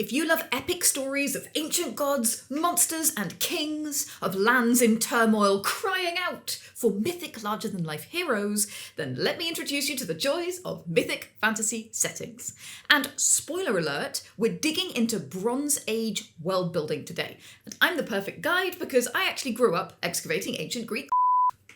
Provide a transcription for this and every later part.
If you love epic stories of ancient gods, monsters, and kings, of lands in turmoil crying out for mythic larger-than-life heroes, then let me introduce you to the joys of mythic fantasy settings. And spoiler alert, we're digging into Bronze Age world building today. And I'm the perfect guide because I actually grew up excavating ancient Greek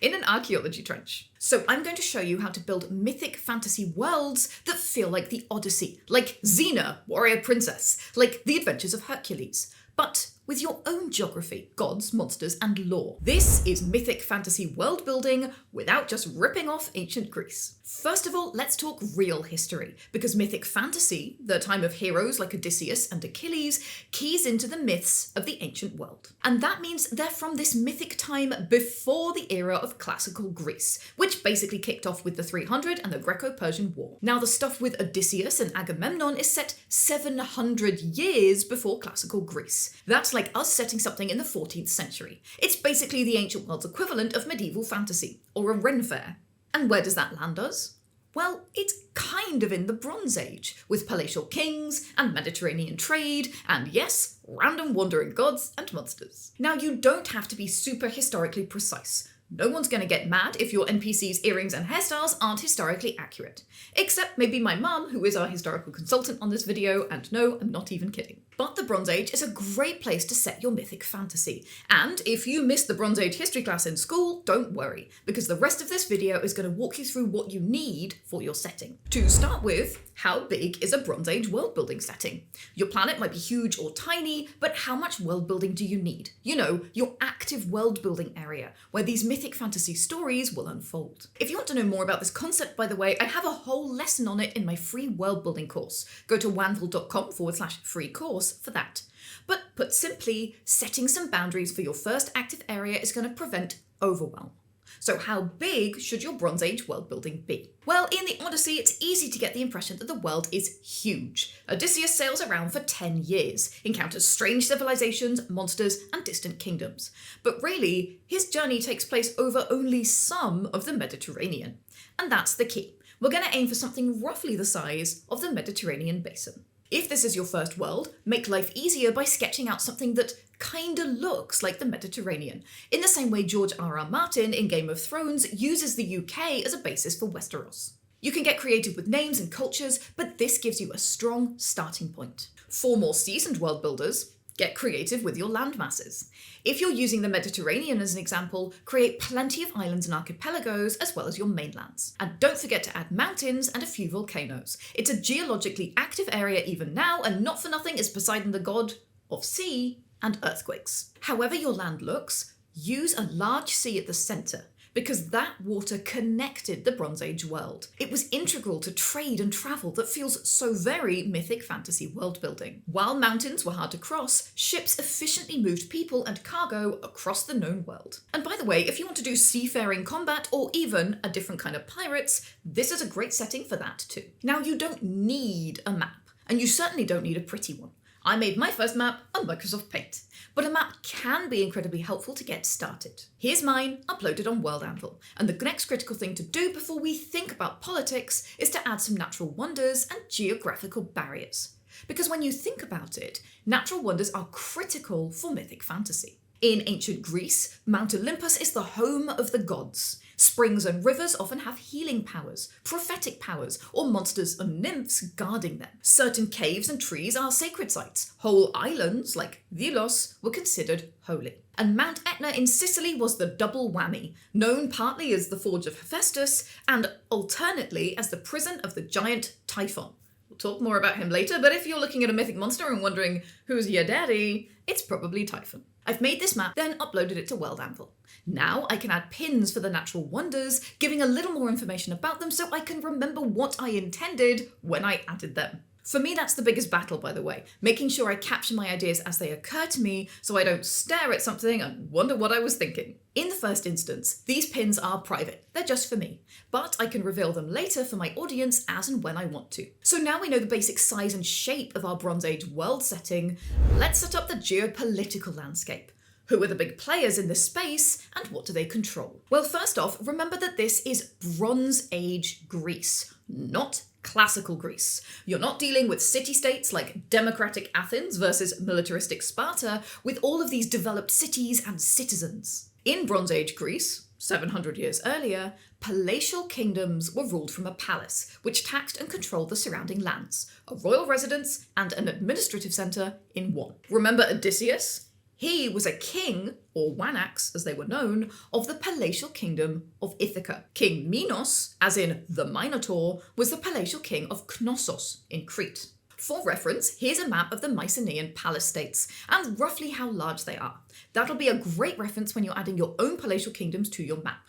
in an archaeology trench. So I'm going to show you how to build mythic fantasy worlds that feel like the Odyssey, like Xena, warrior princess, like the adventures of Hercules, but with your own geography, gods, monsters, and lore. This is mythic fantasy world building without just ripping off ancient Greece. First of all, let's talk real history, because mythic fantasy, the time of heroes like Odysseus and Achilles, keys into the myths of the ancient world. And that means they're from this mythic time before the era of classical Greece, which basically kicked off with the 300 and the Greco-Persian War. Now, the stuff with Odysseus and Agamemnon is set 700 years before classical Greece. That's like us setting something in the 14th century. It's basically the ancient world's equivalent of medieval fantasy, or a Ren Fair. And where does that land us? Well, it's kind of in the Bronze Age, with palatial kings and Mediterranean trade, and yes, random wandering gods and monsters. Now, you don't have to be super historically precise. No one's going to get mad if your NPC's earrings and hairstyles aren't historically accurate. Except maybe my mum, who is our historical consultant on this video, and no, I'm not even kidding. But the Bronze Age is a great place to set your mythic fantasy. And if you missed the Bronze Age history class in school, don't worry, because the rest of this video is going to walk you through what you need for your setting. To start with, how big is a Bronze Age world building setting? Your planet might be huge or tiny, but how much world building do you need? You know, your active world building area, where these mythic fantasy stories will unfold. If you want to know more about this concept, by the way, I have a whole lesson on it in my free world building course. Go to wanvil.com/free course for that. But put simply, setting some boundaries for your first active area is going to prevent overwhelm. So how big should your Bronze Age world building be? Well, in the Odyssey, it's easy to get the impression that the world is huge. Odysseus sails around for 10 years, encounters strange civilizations, monsters, and distant kingdoms. But really, his journey takes place over only some of the Mediterranean. And that's the key. We're going to aim for something roughly the size of the Mediterranean basin. If this is your first world, make life easier by sketching out something that kinda looks like the Mediterranean, in the same way George R.R. Martin in Game of Thrones uses the UK as a basis for Westeros. You can get creative with names and cultures, but this gives you a strong starting point. For more seasoned world builders, get creative with your land masses. If you're using the Mediterranean as an example, create plenty of islands and archipelagos as well as your mainlands. And don't forget to add mountains and a few volcanoes. It's a geologically active area even now, and not for nothing is Poseidon the god of sea and earthquakes. However your land looks, use a large sea at the centre, because that water connected the Bronze Age world. It was integral to trade and travel that feels so very mythic fantasy world building. While mountains were hard to cross, ships efficiently moved people and cargo across the known world. And by the way, if you want to do seafaring combat or even a different kind of pirates, this is a great setting for that too. Now, you don't need a map, and you certainly don't need a pretty one. I made my first map on Microsoft Paint, but a map can be incredibly helpful to get started. Here's mine, uploaded on World Anvil, and the next critical thing to do before we think about politics is to add some natural wonders and geographical barriers. Because when you think about it, natural wonders are critical for mythic fantasy. In ancient Greece, Mount Olympus is the home of the gods. Springs and rivers often have healing powers, prophetic powers, or monsters and nymphs guarding them. Certain caves and trees are sacred sites. Whole islands, like Vilos, were considered holy. And Mount Etna in Sicily was the double whammy, known partly as the Forge of Hephaestus and alternately as the prison of the giant Typhon. We'll talk more about him later, but if you're looking at a mythic monster and wondering who's your daddy, it's probably Typhon. I've made this map, then uploaded it to World Anvil. Now I can add pins for the natural wonders, giving a little more information about them so I can remember what I intended when I added them. For me, that's the biggest battle, by the way, making sure I capture my ideas as they occur to me so I don't stare at something and wonder what I was thinking. In the first instance, these pins are private. They're just for me, but I can reveal them later for my audience as and when I want to. So now we know the basic size and shape of our Bronze Age world setting, let's set up the geopolitical landscape. Who are the big players in this space, and what do they control? Well, first off, remember that this is Bronze Age Greece, not classical Greece. You're not dealing with city-states like democratic Athens versus militaristic Sparta, with all of these developed cities and citizens. In Bronze Age Greece, 700 years earlier, palatial kingdoms were ruled from a palace, which taxed and controlled the surrounding lands, a royal residence and an administrative centre in one. Remember Odysseus? He was a king, or wanax as they were known, of the palatial kingdom of Ithaca. King Minos, as in the Minotaur, was the palatial king of Knossos in Crete. For reference, here's a map of the Mycenaean palace states, and roughly how large they are. That'll be a great reference when you're adding your own palatial kingdoms to your map.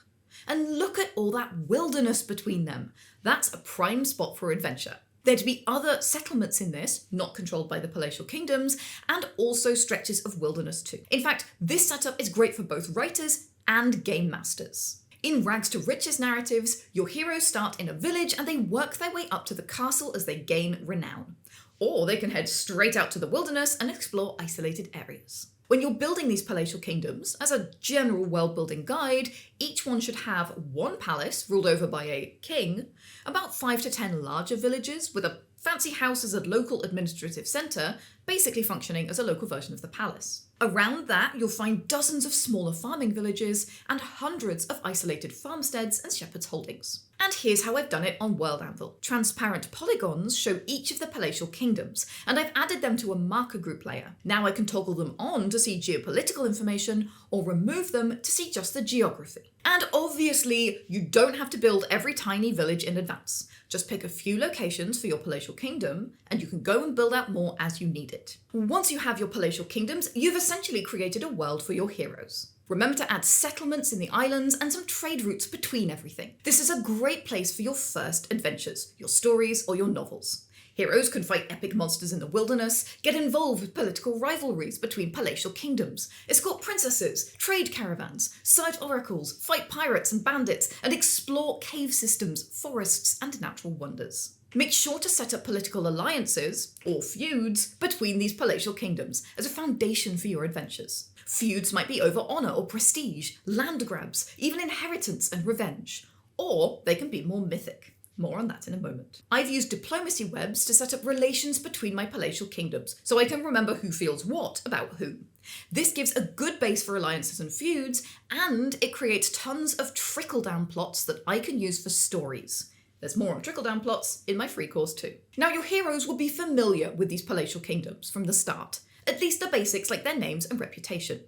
And look at all that wilderness between them. That's a prime spot for adventure. There'd be other settlements in this, not controlled by the palatial kingdoms, and also stretches of wilderness too. In fact, this setup is great for both writers and game masters. In rags to riches narratives, your heroes start in a village and they work their way up to the castle as they gain renown. Or they can head straight out to the wilderness and explore isolated areas. When you're building these palatial kingdoms, as a general world-building guide, each one should have one palace ruled over by a king, about 5 to 10 larger villages with a fancy house as a local administrative centre, basically functioning as a local version of the palace. Around that, you'll find dozens of smaller farming villages and hundreds of isolated farmsteads and shepherds' holdings. And here's how I've done it on World Anvil. Transparent polygons show each of the palatial kingdoms, and I've added them to a marker group layer. Now I can toggle them on to see geopolitical information, or remove them to see just the geography. And obviously, you don't have to build every tiny village in advance. Just pick a few locations for your palatial kingdom, and you can go and build out more as you need it. Once you have your palatial kingdoms, you've essentially created a world for your heroes. Remember to add settlements in the islands and some trade routes between everything. This is a great place for your first adventures, your stories or your novels. Heroes can fight epic monsters in the wilderness, get involved with political rivalries between palatial kingdoms, escort princesses, trade caravans, cite oracles, fight pirates and bandits, and explore cave systems, forests, and natural wonders. Make sure to set up political alliances, or feuds, between these palatial kingdoms as a foundation for your adventures. Feuds might be over honour or prestige, land grabs, even inheritance and revenge. Or they can be more mythic. More on that in a moment. I've used diplomacy webs to set up relations between my palatial kingdoms, so I can remember who feels what about whom. This gives a good base for alliances and feuds, and it creates tons of trickle-down plots that I can use for stories. There's more on trickle-down plots in my free course too. Now your heroes will be familiar with these palatial kingdoms from the start, at least the basics like their names and reputation.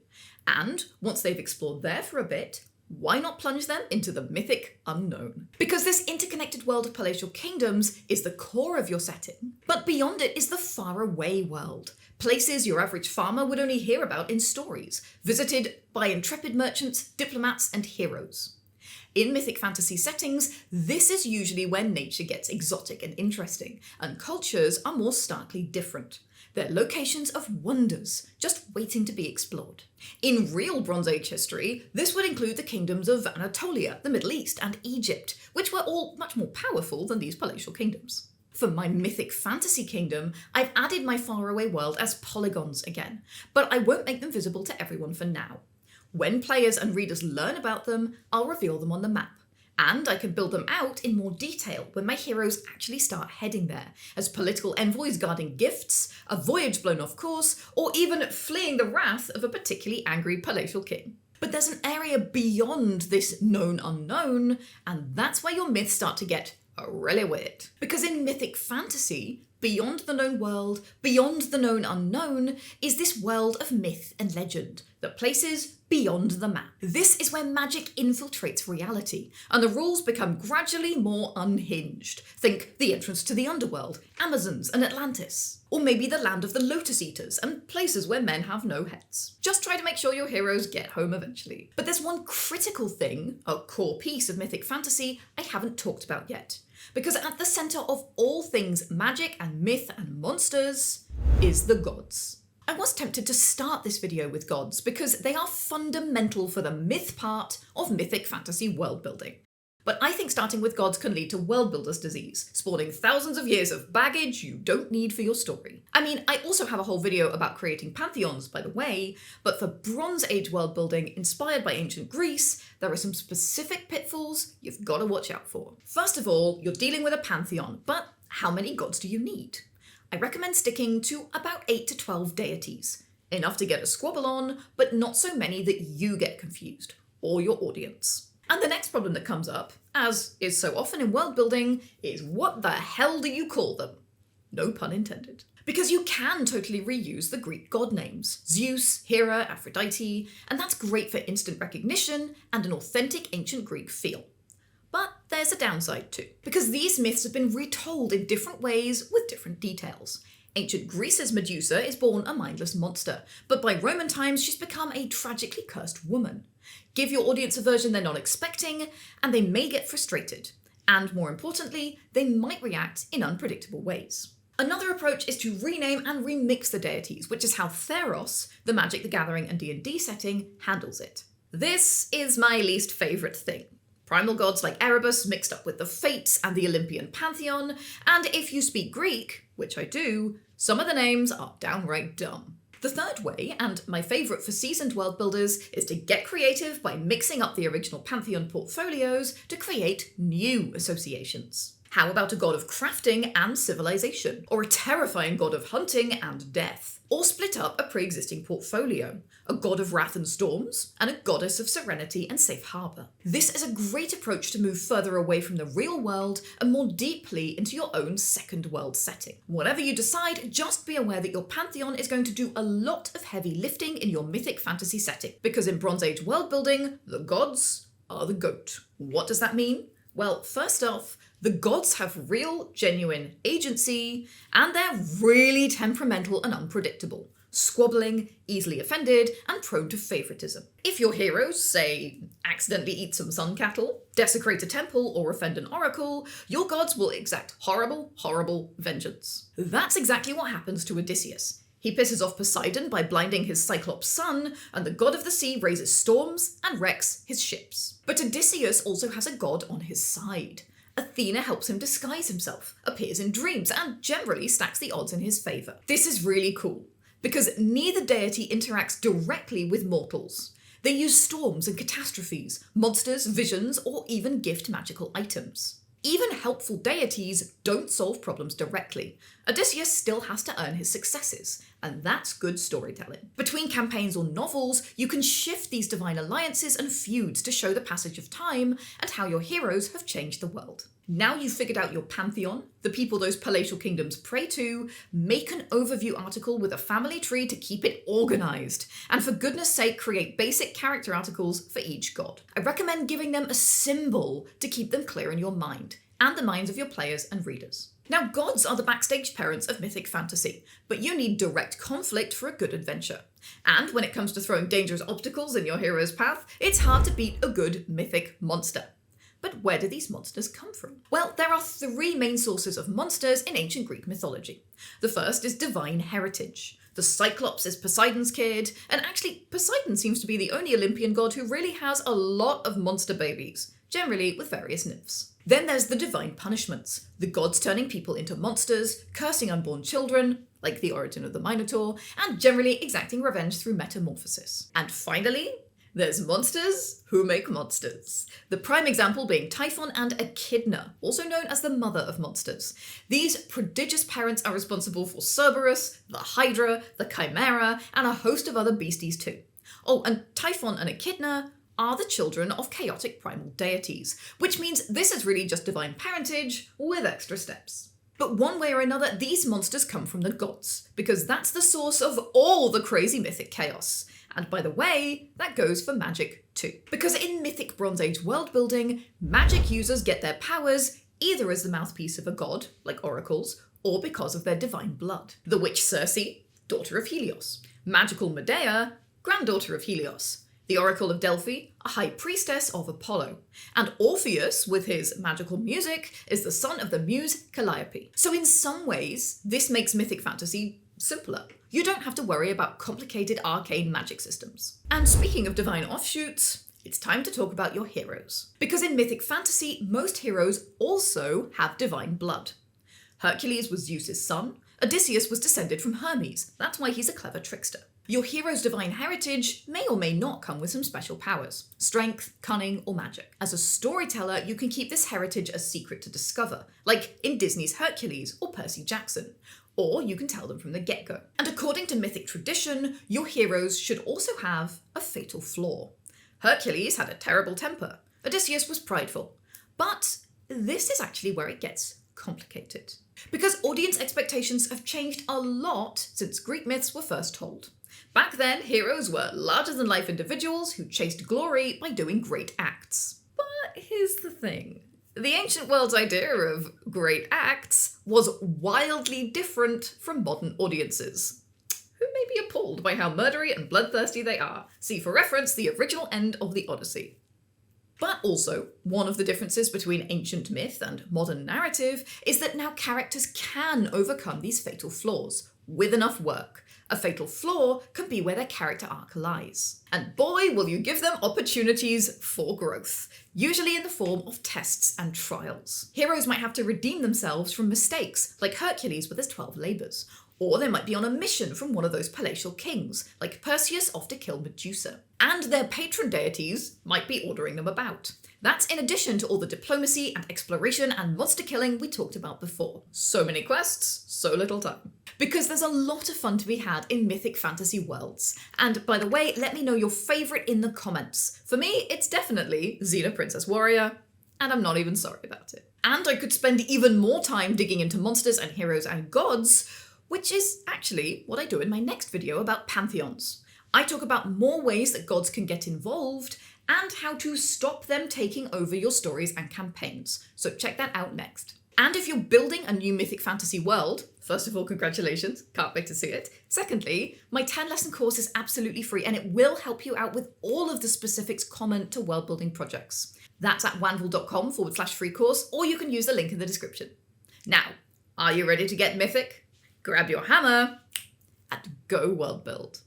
And once they've explored there for a bit, why not plunge them into the mythic unknown? Because this interconnected world of palatial kingdoms is the core of your setting, but beyond it is the faraway world. Places your average farmer would only hear about in stories, visited by intrepid merchants, diplomats, and heroes. In mythic fantasy settings, this is usually where nature gets exotic and interesting, and cultures are more starkly different. They're locations of wonders, just waiting to be explored. In real Bronze Age history, this would include the kingdoms of Anatolia, the Middle East, and Egypt, which were all much more powerful than these palatial kingdoms. For my mythic fantasy kingdom, I've added my faraway world as polygons again, but I won't make them visible to everyone for now. When players and readers learn about them, I'll reveal them on the map. And I can build them out in more detail when my heroes actually start heading there, as political envoys guarding gifts, a voyage blown off course, or even fleeing the wrath of a particularly angry palatial king. But there's an area beyond this known unknown, and that's where your myths start to get really weird. Because in mythic fantasy, beyond the known world, beyond the known unknown, is this world of myth and legend, the places beyond the map. This is where magic infiltrates reality, and the rules become gradually more unhinged. Think the entrance to the underworld, Amazons and Atlantis. Or maybe the land of the Lotus Eaters, and places where men have no heads. Just try to make sure your heroes get home eventually. But there's one critical thing, a core piece of mythic fantasy, I haven't talked about yet. Because at the centre of all things magic and myth and monsters is the gods. I was tempted to start this video with gods because they are fundamental for the myth part of mythic fantasy world building. But I think starting with gods can lead to world builder's disease, spawning thousands of years of baggage you don't need for your story. I mean, I also have a whole video about creating pantheons, by the way, but for Bronze Age world building inspired by ancient Greece, there are some specific pitfalls you've got to watch out for. First of all, you're dealing with a pantheon, but how many gods do you need? I recommend sticking to about 8 to 12 deities. Enough to get a squabble on, but not so many that you get confused, or your audience. And the next problem that comes up, as is so often in world building, is what the hell do you call them? No pun intended. Because you can totally reuse the Greek god names, Zeus, Hera, Aphrodite, and that's great for instant recognition and an authentic ancient Greek feel. But there's a downside too, because these myths have been retold in different ways with different details. Ancient Greece's Medusa is born a mindless monster, but by Roman times she's become a tragically cursed woman. Give your audience a version they're not expecting, and they may get frustrated. And more importantly, they might react in unpredictable ways. Another approach is to rename and remix the deities, which is how Theros, the Magic the Gathering and D&D setting, handles it. This is my least favourite thing. Primal gods like Erebus mixed up with the Fates and the Olympian pantheon, and if you speak Greek, which I do, some of the names are downright dumb. The third way, and my favourite for seasoned world builders, is to get creative by mixing up the original pantheon portfolios to create new associations. How about a god of crafting and civilization? Or a terrifying god of hunting and death? Or split up a pre-existing portfolio, a god of wrath and storms, and a goddess of serenity and safe harbour. This is a great approach to move further away from the real world and more deeply into your own second world setting. Whatever you decide, just be aware that your pantheon is going to do a lot of heavy lifting in your mythic fantasy setting, because in Bronze Age world building, the gods are the goat. What does that mean? Well, first off, the gods have real, genuine agency, and they're really temperamental and unpredictable, squabbling, easily offended, and prone to favouritism. If your heroes, say, accidentally eat some sun cattle, desecrate a temple, or offend an oracle, your gods will exact horrible, horrible vengeance. That's exactly what happens to Odysseus. He pisses off Poseidon by blinding his Cyclops son, and the god of the sea raises storms and wrecks his ships. But Odysseus also has a god on his side. Athena helps him disguise himself, appears in dreams, and generally stacks the odds in his favour. This is really cool, because neither deity interacts directly with mortals. They use storms and catastrophes, monsters, visions, or even gift magical items. Even helpful deities don't solve problems directly. Odysseus still has to earn his successes, and that's good storytelling. Between campaigns or novels, you can shift these divine alliances and feuds to show the passage of time and how your heroes have changed the world. Now you've figured out your pantheon, the people those palatial kingdoms pray to, make an overview article with a family tree to keep it organised. And for goodness sake, create basic character articles for each god. I recommend giving them a symbol to keep them clear in your mind, and the minds of your players and readers. Now, gods are the backstage parents of mythic fantasy, but you need direct conflict for a good adventure. And when it comes to throwing dangerous obstacles in your hero's path, it's hard to beat a good mythic monster. But where do these monsters come from? Well, there are 3 main sources of monsters in ancient Greek mythology. The first is divine heritage. The Cyclops is Poseidon's kid, and actually Poseidon seems to be the only Olympian god who really has a lot of monster babies, generally with various nymphs. Then there's the divine punishments, the gods turning people into monsters, cursing unborn children, like the origin of the Minotaur, and generally exacting revenge through metamorphosis. And finally, there's monsters who make monsters. The prime example being Typhon and Echidna, also known as the mother of monsters. These prodigious parents are responsible for Cerberus, the Hydra, the Chimera, and a host of other beasties too. Oh, and Typhon and Echidna are the children of chaotic primal deities, which means this is really just divine parentage with extra steps. But one way or another, these monsters come from the gods, because that's the source of all the crazy mythic chaos. And by the way, that goes for magic too. Because in mythic Bronze Age world building, magic users get their powers either as the mouthpiece of a god, like oracles, or because of their divine blood. The witch Circe, daughter of Helios. Magical Medea, granddaughter of Helios. The Oracle of Delphi, a high priestess of Apollo. And Orpheus, with his magical music, is the son of the muse Calliope. So in some ways, this makes mythic fantasy simpler. You don't have to worry about complicated arcane magic systems. And speaking of divine offshoots, it's time to talk about your heroes. Because in mythic fantasy, most heroes also have divine blood. Hercules was Zeus's son. Odysseus was descended from Hermes. That's why he's a clever trickster. Your hero's divine heritage may or may not come with some special powers, strength, cunning, or magic. As a storyteller, you can keep this heritage a secret to discover, like in Disney's Hercules or Percy Jackson. Or you can tell them from the get-go. And according to mythic tradition, your heroes should also have a fatal flaw. Hercules had a terrible temper. Odysseus was prideful. But this is actually where it gets complicated. Because audience expectations have changed a lot since Greek myths were first told. Back then, heroes were larger-than-life individuals who chased glory by doing great acts. But here's the thing. The ancient world's idea of great acts was wildly different from modern audiences, who may be appalled by how murdery and bloodthirsty they are. See for reference the original end of the Odyssey. But also, one of the differences between ancient myth and modern narrative is that now characters can overcome these fatal flaws with enough work. A fatal flaw can be where their character arc lies. And boy, will you give them opportunities for growth, usually in the form of tests and trials. Heroes might have to redeem themselves from mistakes, like Hercules with his 12 labours. Or they might be on a mission from one of those palatial kings, like Perseus off to kill Medusa. And their patron deities might be ordering them about. That's in addition to all the diplomacy and exploration and monster killing we talked about before. So many quests, so little time. Because there's a lot of fun to be had in mythic fantasy worlds. And by the way, let me know your favourite in the comments. For me, it's definitely Xena Princess Warrior, and I'm not even sorry about it. And I could spend even more time digging into monsters and heroes and gods, which is actually what I do in my next video about pantheons. I talk about more ways that gods can get involved and how to stop them taking over your stories and campaigns. So check that out next. And if you're building a new mythic fantasy world, first of all, congratulations, can't wait to see it. Secondly, my 10-lesson course is absolutely free and it will help you out with all of the specifics common to world building projects. That's at wanvil.com/free course, or you can use the link in the description. Now, are you ready to get mythic? Grab your hammer and go world build.